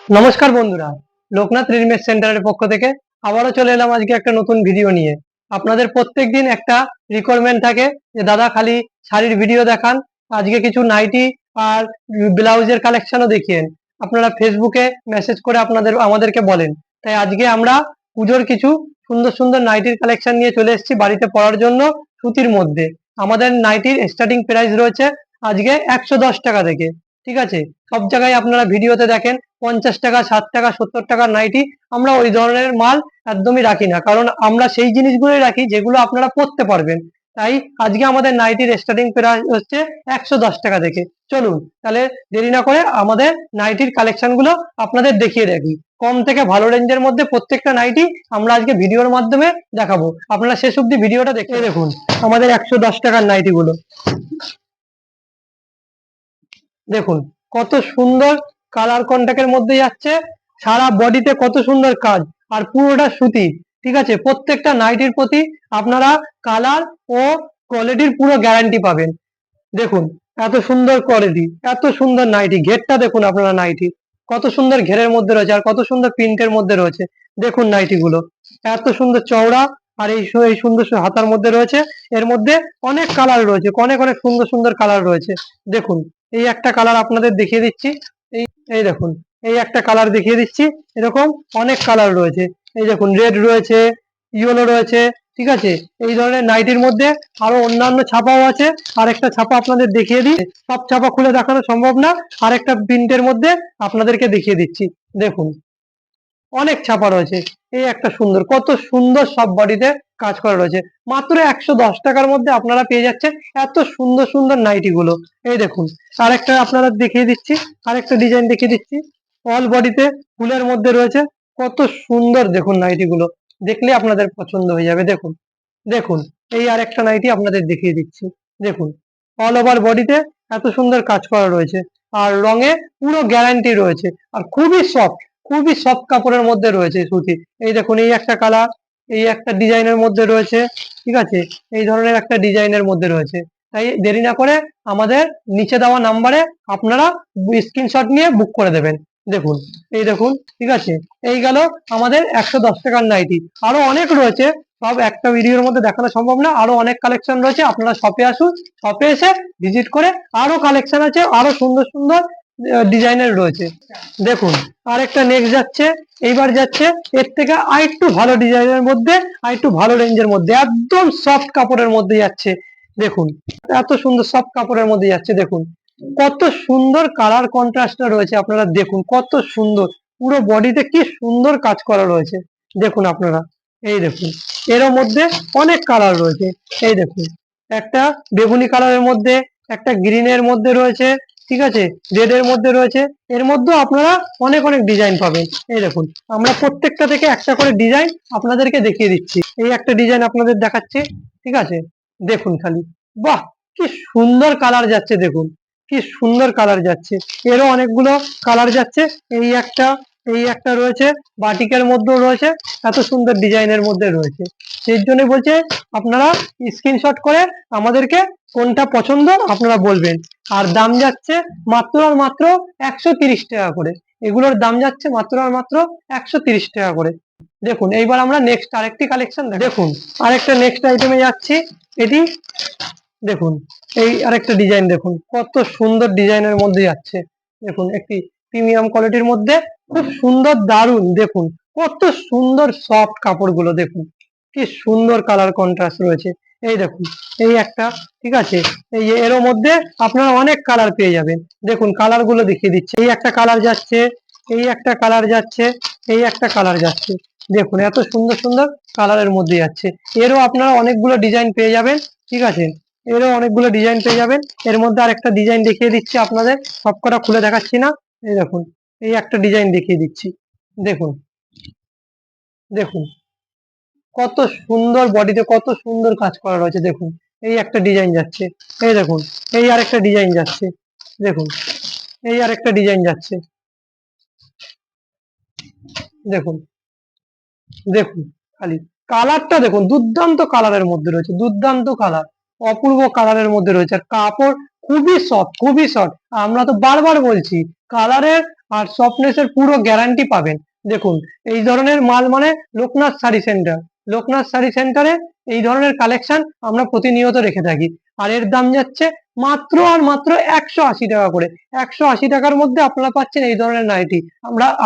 নমস্কার বন্ধুরা, লোকনাথ রেডিমেড সেন্টারের পক্ষ থেকে আবারও চলে এলাম আজকে একটা নতুন ভিডিও নিয়ে। আপনাদের প্রত্যেকদিন একটা রিকোয়ারমেন্ট থাকে যে দাদা খালি শাড়ির ভিডিও দেখান, আজকে কিছু নাইটি আর ব্লাউজের কালেকশনও দেখিয়েন। আপনারা ফেসবুকে মেসেজ করে আমাদেরকে বলেন। তাই আজকে আমরা পুজোর কিছু সুন্দর সুন্দর নাইটির কালেকশন নিয়ে চলে এসেছি বাড়িতে পরার জন্য সুতির মধ্যে। আমাদের নাইটির স্টার্টিং প্রাইস রয়েছে আজকে 110 টাকা থেকে। ঠিক আছে, সব জায়গায় আপনারা ভিডিওতে দেখেন 50 টাকা, 60 টাকা, 70 টাকার নাইটি। আমরা ওই ধরনের মাল একদমই রাখি না, কারণ আমরা সেই জিনিসগুলোই রাখি যেগুলো আপনারা পরতে পারবেন। তাই আজকে আমাদের নাইটির স্টার্টিং প্রাইস হচ্ছে 110 টাকা থেকে। চলুন তাহলে দেরি না করে আমাদের নাইটির কালেকশন গুলো আপনাদের দেখিয়ে রাখি। কম থেকে ভালো রেঞ্জের মধ্যে প্রত্যেকটা নাইটি আমরা আজকে ভিডিওর মাধ্যমে দেখাবো। আপনারা শেষ অব্দি ভিডিওটা দেখে দেখুন আমাদের 110 টাকার নাইটি গুলো। দেখুন কত সুন্দর কালার কন্টাক্টের মধ্যে যাচ্ছে, সারা বডিতে কত সুন্দর কাজ, আর পুরোটা সুতি। ঠিক আছে, প্রত্যেকটা নাইটির প্রতি আপনারা কালার ও কোয়ালিটির পুরো গ্যারান্টি পাবেন। দেখুন এত সুন্দর কোয়ালিটি, এত সুন্দর নাইটি, ঘেরটা দেখুন আপনারা নাইটি কত সুন্দর ঘেরের মধ্যে রয়েছে আর কত সুন্দর প্রিন্টের মধ্যে রয়েছে। দেখুন নাইটি গুলো এত সুন্দর চওড়া, আর এই সুন্দর হাতার মধ্যে রয়েছে। এর মধ্যে অনেক কালার রয়েছে, অনেক অনেক সুন্দর সুন্দর কালার রয়েছে। দেখুন এই একটা কালার আপনাদের দেখিয়ে দিচ্ছি। এই এই দেখুন, এই একটা কালার দেখিয়ে দিচ্ছি। এরকম অনেক কালার রয়েছে। এই দেখুন রেড রয়েছে, ইয়েলো রয়েছে। ঠিক আছে, এই ধরনের নাইটির মধ্যে আরো অন্যান্য ছাপাও আছে। আরেকটা ছাপা আপনাদের দেখিয়ে দিই, সব ছাপা খুলে দেখানো সম্ভব না। আরেকটা প্রিন্টের মধ্যে আপনাদেরকে দেখিয়ে দিচ্ছি। দেখুন অনেক ছাপা রয়েছে। এই একটা সুন্দর, কত সুন্দর সব বডিতে কাজ করা রয়েছে। মাত্র 110 টাকার মধ্যে আপনারা পেয়ে যাচ্ছেন এত সুন্দর সুন্দর নাইটি গুলো। এই দেখুন আরেকটা আপনারা দেখিয়ে দিচ্ছি, আরেকটা ডিজাইন দেখিয়ে দিচ্ছি। অল বডিতে ফুলের মধ্যে রয়েছে, কত সুন্দর দেখুন নাইটি গুলো। দেখলে আপনাদের পছন্দ হয়ে যাবে। দেখুন দেখুন এই আরেকটা নাইটি আপনাদের দেখিয়ে দিচ্ছি। দেখুন অল ওভার বডিতে এত সুন্দর কাজ করা রয়েছে, আর রঙে পুরো গ্যারান্টি রয়েছে, আর খুবই সফট কাপড়ের মধ্যে রয়েছে সুতি। এই দেখুন এই একটা কালার, এই একটা ডিজাইনের মধ্যে রয়েছে। ঠিক আছে, এই ধরনের একটা ডিজাইনের মধ্যে রয়েছে। তাই দেরি না করে আমাদের নিচে দেওয়া নাম্বারে আপনারা স্ক্রিনশট নিয়ে বুক করে দেবেন। দেখুন এই দেখুন। ঠিক আছে, এই গেল আমাদের 110 টাকার নাইটি। আরো অনেক রয়েছে, সব একটা ভিডিওর মধ্যে দেখানো সম্ভব না। আরো অনেক কালেকশন রয়েছে, আপনারা শপে আসুন, শপে এসে ভিজিট করে আরো কালেকশন আছে, আরো সুন্দর সুন্দর ডিজাইনের রয়েছে। দেখুন আরেকটা নেক্সট যাচ্ছে, এইবার যাচ্ছে এর থেকে আরেকটু ভালো ডিজাইনের মধ্যে, আরেকটু ভালো রেঞ্জের মধ্যে, একদম সফট কাপড়ের মধ্যে যাচ্ছে। দেখুন এত সুন্দর সফট কাপড়ের মধ্যে যাচ্ছে। দেখুন কত সুন্দর কালার কন্ট্রাস্টটা রয়েছে, আপনারা দেখুন কত সুন্দর, পুরো বডিতে কি সুন্দর কাজ করা রয়েছে। দেখুন আপনারা এই দেখুন, এর মধ্যে অনেক কালার রয়েছে। এই দেখুন একটা বেগুনি কালারের মধ্যে, একটা গ্রিনের মধ্যে রয়েছে। ঠিক আছে, রেড এর মধ্যে রয়েছে। এর মধ্যেও আপনারা অনেক অনেক ডিজাইন পাবেন। এই দেখুন আমরা প্রত্যেকটা থেকে একটা করে ডিজাইন আপনাদেরকে দেখিয়ে দিচ্ছি। এই একটা ডিজাইন আপনাদের দেখাচ্ছি। ঠিক আছে, দেখুন খালি, বাহ কি সুন্দর কালার যাচ্ছে। দেখুন কি সুন্দর কালার যাচ্ছে, এরও অনেকগুলো কালার যাচ্ছে। এই একটা, এই একটা রয়েছে, বাটিকের মধ্যেও রয়েছে, এত সুন্দর ডিজাইনের মধ্যে রয়েছে। সেই জন্য বলছে আপনারা স্ক্রিনশট করে আমাদেরকে কোনটা পছন্দ আপনারা বলবেন। আর দাম যাচ্ছে মাত্র আর মাত্র 130 টাকা করে। এগুলোর দাম যাচ্ছে মাত্র আর মাত্র 130 টাকা করে। দেখুন এইবার আমরা নেক্সট আরেকটি কালেকশন দেখুন, আরেকটা নেক্সট আইটেমে যাচ্ছি। এটি দেখুন, এই আরেকটা ডিজাইন দেখুন, কত সুন্দর ডিজাইনের মধ্যে যাচ্ছে। দেখুন একটি প্রিমিয়াম কোয়ালিটির মধ্যে, খুব সুন্দর দারুন। দেখুন কত সুন্দর সফট কাপড়গুলো, দেখুন কি সুন্দর কালার কন্ট্রাস্ট রয়েছে। এই দেখুন এই একটা। ঠিক আছে, এই এর মধ্যে আপনারা অনেক কালার পেয়ে যাবেন। দেখুন কালার গুলো দেখিয়ে দিচ্ছে, এই একটা কালার যাচ্ছে, এই একটা কালার যাচ্ছে, এই একটা কালার যাচ্ছে। দেখুন এত সুন্দর সুন্দর কালারের মধ্যে যাচ্ছে। এরও আপনারা অনেকগুলো ডিজাইন পেয়ে যাবেন। ঠিক আছে, এরও অনেকগুলো ডিজাইন পেয়ে যাবেন। এর মধ্যে আর একটা ডিজাইন দেখিয়ে দিচ্ছি আপনাদের, সবকটা খুলে দেখাচ্ছি না। এই দেখুন এই একটা ডিজাইন দেখিয়ে দিচ্ছি। দেখুন দেখুন কত সুন্দর বডিতে কত সুন্দর কাজ করা রয়েছে। দেখুন এই একটা ডিজাইন যাচ্ছে, এই দেখুন এই আরেকটা ডিজাইন যাচ্ছে। দেখুন এই আরেকটা ডিজাইন যাচ্ছে। দেখুন দেখুন খালি কালারটা দেখুন, দুর্দান্ত কালারের মধ্যে রয়েছে, দুর্দান্ত কালার, অপূর্ব কালারের মধ্যে রয়েছে। আর কাপড় খুবই সফট, খুবই সফট। আমরা তো বারবার বলছি কালারের আর সফটনেসের পুরো গ্যারান্টি পাবেন। দেখুন, এই ধরনের মাল মানে লোকনাথ শাড়ি সেন্টার। লোকনাথ শাড়ি সেন্টারে এই ধরনের কালেকশন আমরা প্রতিনিয়ত রেখে থাকি। আর এর দাম যাচ্ছে মাত্র আর মাত্র 180 টাকা করে। 180 টাকার মধ্যে আপনারা পাচ্ছেন এই ধরনের নাইটি।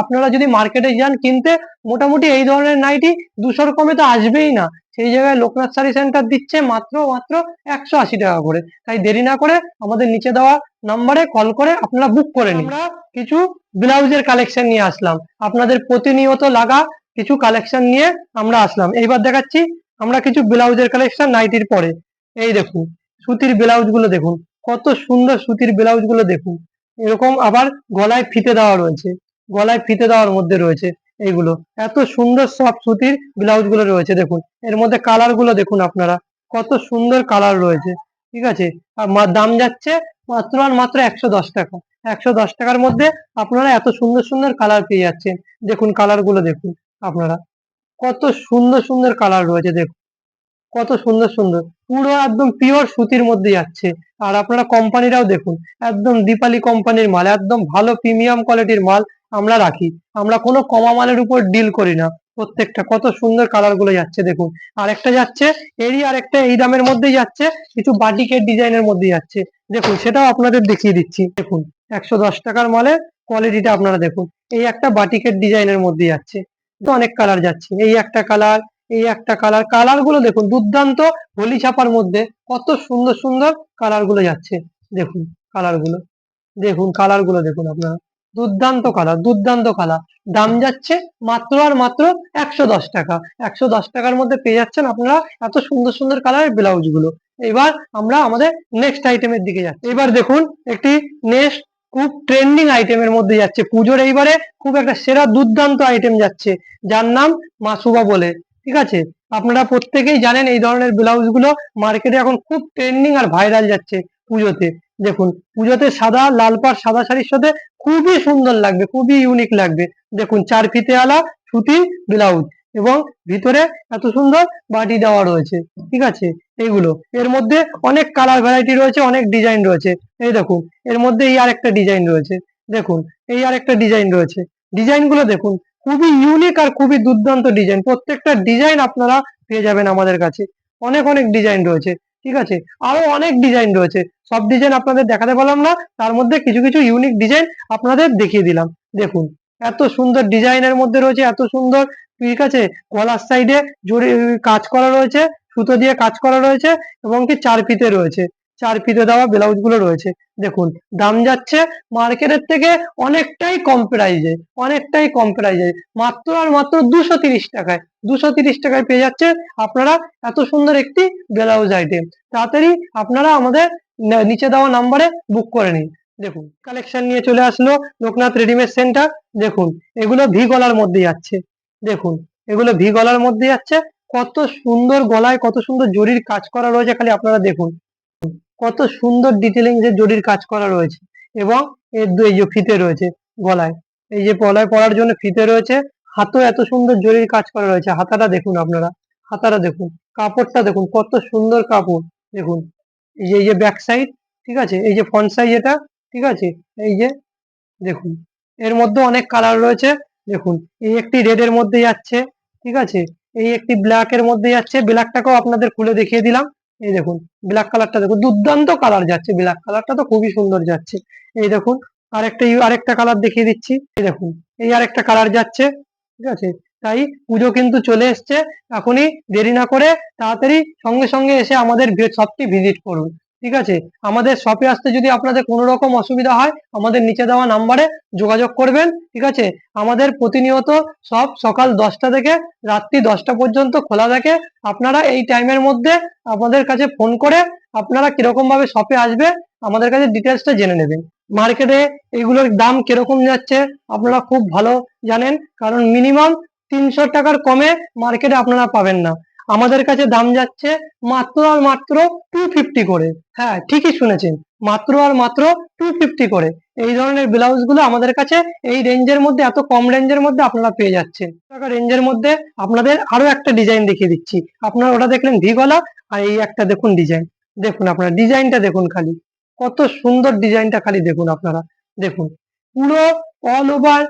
আপনারা যদি মার্কেটে যান কিনতে, মোটামুটি এই ধরনের নাইটি 200-র কমে তো আসবেই না। সেই জায়গায় লোকনাথ শাড়ি সেন্টার দিচ্ছে মাত্র মাত্র 180 টাকা করে। তাই দেরি না করে আমাদের নিচে দেওয়া নাম্বারে কল করে আপনারা বুক করে নিন। আমরা কিছু ব্লাউজের কালেকশন নিয়ে আসলাম, আপনাদের প্রতিনিয়ত লাগা কিছু কালেকশন নিয়ে আমরা আসলাম। এইবার দেখাচ্ছি আমরা কিছু ব্লাউজের কালেকশন নাইটির পরে। এই দেখুন, সুতির ব্লাউজ গুলো দেখুন, কত সুন্দর সুতির ব্লাউজ গুলো দেখুন। এরকম আবার গলায় ফিতে দেওয়া রয়েছে, গলায় ফিতে দেওয়ার মধ্যে রয়েছে এইগুলো। এত সুন্দর সব সুতির ব্লাউজ গুলো রয়েছে দেখুন। এর মধ্যে কালার গুলো দেখুন আপনারা, কত সুন্দর কালার রয়েছে। ঠিক আছে, আর দাম যাচ্ছে মাত্র আর মাত্র 110 টাকা। 110 টাকার মধ্যে আপনারা এত সুন্দর সুন্দর কালার পেয়ে যাচ্ছেন। দেখুন কালার গুলো দেখুন আপনারা, কত সুন্দর সুন্দর কালার রয়েছে দেখুন, কত সুন্দর সুন্দর, পুরো একদম পিওর সুতির মধ্যে যাচ্ছে। আর আপনারা কোম্পানিটাও দেখুন, একদম দীপালি কোম্পানির মাল, একদম ভালো প্রিমিয়াম কোয়ালিটির মাল আমরা রাখি। আমরা কোনো কমা মালের উপর ডিল করি না। প্রত্যেকটা কত সুন্দর কালার গুলো যাচ্ছে দেখুন। আরেকটা যাচ্ছে এরই আরেকটা এই দামের মধ্যেই যাচ্ছে, কিছু বাটিকের ডিজাইনের মধ্যে যাচ্ছে। দেখুন সেটাও আপনাদের দেখিয়ে দিচ্ছি। দেখুন 110 টাকার মালের কোয়ালিটিটা আপনারা দেখুন। এই একটা বাটিকের ডিজাইনের মধ্যে যাচ্ছে, তো অনেক কালার যাচ্ছে। এই একটা কালার, এই একটা কালার, কালার গুলো দেখুন দুর্দান্ত। হোলি ছাপার মধ্যে কত সুন্দর সুন্দর কালার গুলো যাচ্ছে। দেখুন কালার গুলো, দেখুন কালার গুলো দেখুন আপনারা, দুর্দান্ত কালার, দুর্দান্ত কালার। দাম যাচ্ছে মাত্র আর মাত্র 110 টাকা। 110 টাকার মধ্যে পেয়ে যাচ্ছেন আপনারা এত সুন্দর সুন্দর কালারের ব্লাউজ গুলো। এবার আমরা আমাদের নেক্সট আইটেমের দিকে যাচ্ছি। এবার দেখুন একটি নেক্সট খুব ট্রেন্ডিং আইটেমের মধ্যে যাচ্ছে, পুজোর এইবারে খুব একটা সেরা দুর্দান্ত আইটেম যাচ্ছে, যার নাম মাসুবা বলে। ঠিক আছে, আপনারা প্রত্যেকেই জানেন এই ধরনের ব্লাউজ গুলো মার্কেটে এখন খুব ট্রেন্ডিং আর ভাইরাল যাচ্ছে পুজোতে। দেখুন পুজোতে সাদা লাল পাড় সাদা শাড়ির সাথে খুবই সুন্দর লাগবে, খুবই ইউনিক লাগবে। দেখুন 4 ফিতে আলা সুতি ব্লাউজ এবং ভিতরে এত সুন্দর বাটি দেওয়া রয়েছে। ঠিক আছে, এইগুলো এর মধ্যে অনেক কালার ভ্যারাইটি রয়েছে, অনেক ডিজাইন রয়েছে। এই দেখুন এর মধ্যে এই আরেকটা ডিজাইন রয়েছে, দেখুন এই আরেকটা ডিজাইন রয়েছে। ডিজাইন গুলো দেখুন, খুবই ইউনিক আর খুবই দুর্দান্ত ডিজাইন। প্রত্যেকটা ডিজাইন আপনারা পেয়ে যাবেন আমাদের কাছে, অনেক অনেক ডিজাইন রয়েছে। ঠিক আছে, আরো অনেক ডিজাইন রয়েছে, সব ডিজাইন আপনাদের দেখাতে পারলাম না, তার মধ্যে কিছু কিছু ইউনিক ডিজাইন আপনাদের দেখিয়ে দিলাম। দেখুন এত সুন্দর ডিজাইনের মধ্যে রয়েছে, এত সুন্দর। ঠিক আছে, গলার সাইডে জড়ি কাজ করা রয়েছে, সুতো দিয়ে কাজ করা রয়েছে এবং কি 4 ফিতে রয়েছে, 4 ফিতে দেওয়া ব্লাউজ গুলো রয়েছে। দেখুন দাম যাচ্ছে মার্কেটের থেকে অনেকটাই কম প্রাইজে, অনেকটাই কম প্রাইজে, মাত্র আর মাত্র 230 টাকায়। 230 টাকায় পেয়ে যাচ্ছে আপনারা এত সুন্দর একটি ব্লাউজ আইটেম। তাড়াতাড়ি আপনারা আমাদের নিচে দেওয়া নাম্বারে বুক করে নিন। দেখুন কালেকশন নিয়ে চলে আসলো লোকনাথ রেডিমেড সেন্টার। দেখুন এগুলো ভি গলার মধ্যে যাচ্ছে, দেখুন এগুলো ভি গলার মধ্যে যাচ্ছে। কত সুন্দর গলায় কত সুন্দর জরির কাজ করা রয়েছে, খালি আপনারা দেখুন কত সুন্দর ডিটেলিং এর জরির কাজ করা রয়েছে। এবং এই যে ফিতে রয়েছে গলায়, এই যে গলায় পরার জন্য ফিতে রয়েছে। হাতেও এত সুন্দর জরির কাজ করা রয়েছে। হাতাটা দেখুন আপনারা, হাতাটা দেখুন, কাপড়টা দেখুন কত সুন্দর কাপড়। দেখুন এই যে ব্যাক সাইড, ঠিক আছে, এই যে ফ্রন্ট সাইড এটা, ঠিক আছে, এই যে দেখুন এর মধ্যে অনেক কালার রয়েছে। দেখুন এই একটি রেড এর মধ্যে যাচ্ছে, ঠিক আছে, এই একটি ব্ল্যাক এর মধ্যে যাচ্ছে। ব্ল্যাকটাকেও আপনাদের খুলে দেখিয়ে দিলাম। এই দেখুন ব্ল্যাক কালারটা দেখুন, দুর্দান্ত কালার যাচ্ছে, ব্ল্যাক কালারটা তো খুবই সুন্দর যাচ্ছে। এই দেখুন আরেকটা কালার দেখিয়ে দিচ্ছি। এই দেখুন এই আরেকটা কালার যাচ্ছে। ঠিক আছে, তাই পুজো কিন্তু চলে এসছে, এখনই দেরি না করে তাড়াতাড়ি সঙ্গে সঙ্গে এসে আমাদের শপটি ভিজিট করুন। ঠিক আছে, আমাদের শপে আসতে যদি আপনাদের কোনো রকম অসুবিধা হয় আমাদের নিচে দেওয়া নাম্বারে যোগাযোগ করবেন। ঠিক আছে, আমাদের প্রতিনিয়ত সব সকাল 10টা থেকে রাত্রি 10টা পর্যন্ত খোলা থাকে। আপনারা এই টাইমের মধ্যে আমাদের কাছে ফোন করে আপনারা কিরকম ভাবে শপে আসবে আমাদের কাছে ডিটেলসটা জেনে নেবেন। মার্কেটে এগুলোর দাম কিরকম যাচ্ছে আপনারা খুব ভালো জানেন, কারণ মিনিমাম 300 টাকার কমে মার্কেটে আপনারা পাবেন না। আমাদের কাছে দাম যাচ্ছে মাত্র আর মাত্র 250 করে। হ্যাঁ ঠিকই শুনেছেন, মাত্র আর মাত্র 250 করে। এই ধরনের ব্লাউজ গুলো আমাদের কাছে এই রেঞ্জের মধ্যে, এত কম রেঞ্জের মধ্যে আপনারা পেয়ে যাচ্ছেন। টাকা রেঞ্জের মধ্যে আপনাদের আরো একটা ডিজাইন দেখিয়ে দিচ্ছি। আপনারা ওটা দেখলেন ভি গলা, আর এই একটা দেখুন ডিজাইন। দেখুন আপনারা ডিজাইনটা দেখুন, খালি কত সুন্দর ডিজাইনটা, খালি দেখুন আপনারা। দেখুন পুরো অল ওভার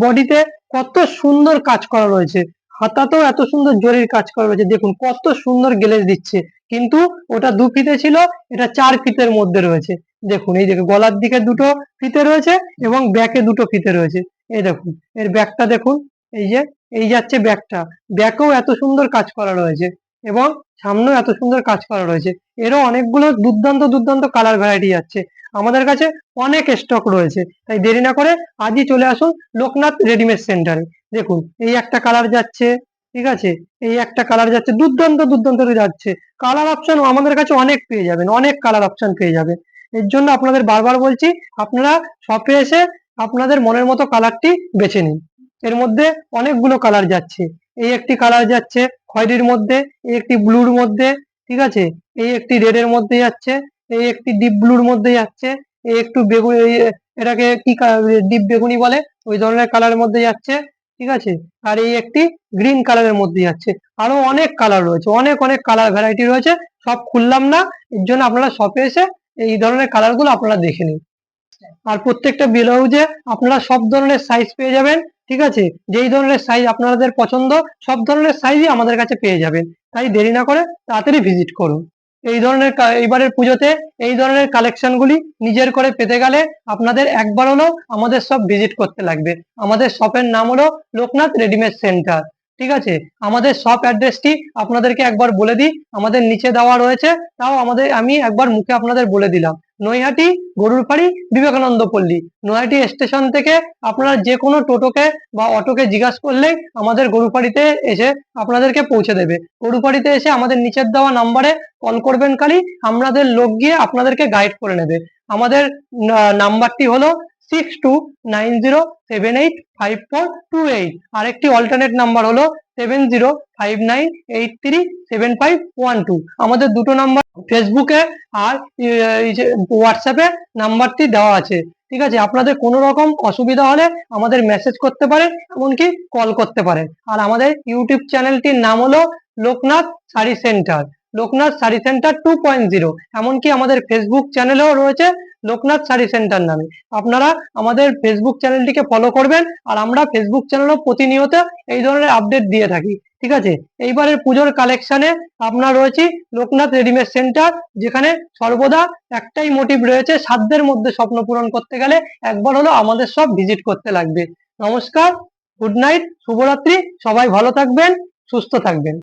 বডিতে কত সুন্দর কাজ করা রয়েছে, হাতাতেও এত সুন্দর জরির কাজ করা রয়েছে। দেখুন কত সুন্দর গ্লেজ দিচ্ছে, কিন্তু ওটা 2 ফিতে ছিল, এটা 4 ফিতের মধ্যে রয়েছে। দেখুন এই দেখুন গলার দিকে 2টো ফিতে রয়েছে এবং ব্যাকে 2টো ফিতে রয়েছে। এই দেখুন এর ব্যাকটা দেখুন, এই যে এই যাচ্ছে ব্যাকটা, ব্যাকেও এত সুন্দর কাজ করা রয়েছে এবং সামনেও এত সুন্দর কাজ করা রয়েছে। এরও অনেকগুলো দুর্দান্ত দুর্দান্ত কালার ভ্যারাইটি যাচ্ছে। আমাদের কাছে অনেক স্টক রয়েছে, তাই দেরি না করে আজই চলে আসুন লোকনাথ রেডিমেড সেন্টারে। দেখুন এই একটা কালার যাচ্ছে, ঠিক আছে, এই একটা কালার যাচ্ছে, দুর্দান্ত দুর্দান্ত যাচ্ছে। কালার অপশন আমাদের কাছে অনেক পেয়ে যাবেন, অনেক কালার অপশন পেয়ে যাবেন। এর জন্য আপনাদের বারবার বলছি, আপনারা শপে এসে আপনাদের মনের মতো কালারটি বেছে নিন। এর মধ্যে অনেকগুলো কালার যাচ্ছে, এই একটি কালার যাচ্ছে খয়েরির মধ্যে, এই একটি ব্লুর মধ্যে, ঠিক আছে, এই একটি রেড এর মধ্যে যাচ্ছে, এই একটি ডিপ ব্লুর মধ্যে যাচ্ছে, এই একটু বেগুনি, এটাকে কি ডিপ বেগুনি বলে, ওই ধরনের কালারের মধ্যে যাচ্ছে, ঠিক আছে, আর এই একটি গ্রিন কালারের মধ্যে যাচ্ছে। আরো অনেক কালার রয়েছে, অনেক অনেক কালার ভ্যারাইটি রয়েছে, সব খুললাম না, এর জন্য আপনারা শপে এসে এই ধরনের কালার গুলো আপনারা দেখে নিন। আর প্রত্যেকটা ব্লাউজে আপনারা সব ধরনের সাইজ পেয়ে যাবেন, ঠিক আছে, যেই ধরনের সাইজ আপনাদের পছন্দ সব ধরনের সাইজই আমাদের কাছে পেয়ে যাবেন। তাই দেরি না করে তাড়াতাড়ি ভিজিট করুন। এই ধরনের এইবারের পুজোতে এই ধরনের কালেকশন গুলি নিজের করে পেতে গেলে আপনাদের একবার হলেও আমাদের সব ভিজিট করতে লাগবে। আমাদের শপের নাম হলো লোকনাথ রেডিমেড সেন্টার, ঠিক আছে। আমাদের শপ অ্যাড্রেসটি আপনাদেরকে একবার বলে দিই, আমাদের নিচে দেওয়া রয়েছে, তাও আমি একবার মুখে আপনাদের বলে দিলাম। নৈহাটি গরুর ফাড়ি বিবেকানন্দ পল্লী, নৈহাটি স্টেশন থেকে আপনারা যে কোনো টোটোকে বা অটোকে জিজ্ঞাসা করলেই আমাদের গরুফাড়িতে এসে আপনাদেরকে পৌঁছে দেবে। গরুফাড়িতে এসে আমাদের নিচের দেওয়া নাম্বারে কল করবেন, খালি আমাদের লোক গিয়ে আপনাদেরকে গাইড করে নেবে। আমাদের নাম্বারটি হলো 6290785428। আরেকটি অল্টারনেট নাম্বার হলো 7059837512। আমাদের দুটো নাম্বার ফেসবুকে আর হোয়াটসঅ্যাপে নাম্বারটি দেওয়া আছে, ঠিক আছে। আপনাদের কোনো রকম অসুবিধা হলে আমাদের মেসেজ করতে পারেন, এমনকি কল করতে পারেন। আর আমাদের ইউটিউব চ্যানেলটির নাম হলো লোকনাথ শাড়ি সেন্টার, লোকনাথ শাড়ি সেন্টার 2.0। এমনকি আমাদের ফেসবুক চ্যানেলেও রয়েছে লোকনাথ শাড়ি সেন্টার নামে। আপনারা আমাদের ফেসবুক চ্যানেলটিকে ফলো করবেন, আর আমরা ফেসবুক চ্যানেলও প্রতিনিয়ত এই ধরনের আপডেট দিয়ে থাকি, ঠিক আছে। এইবারের পুজোর কালেকশনে আপনার রয়েছে লোকনাথ রেডিমেড সেন্টার, যেখানে সর্বদা একটাই মোটিভ রয়েছে, সাধ্যের মধ্যে স্বপ্ন পূরণ করতে গেলে একবার হলো আমাদের সব ভিজিট করতে লাগবে। নমস্কার, গুড নাইট, শুভরাত্রি, সবাই ভালো থাকবেন, সুস্থ থাকবেন।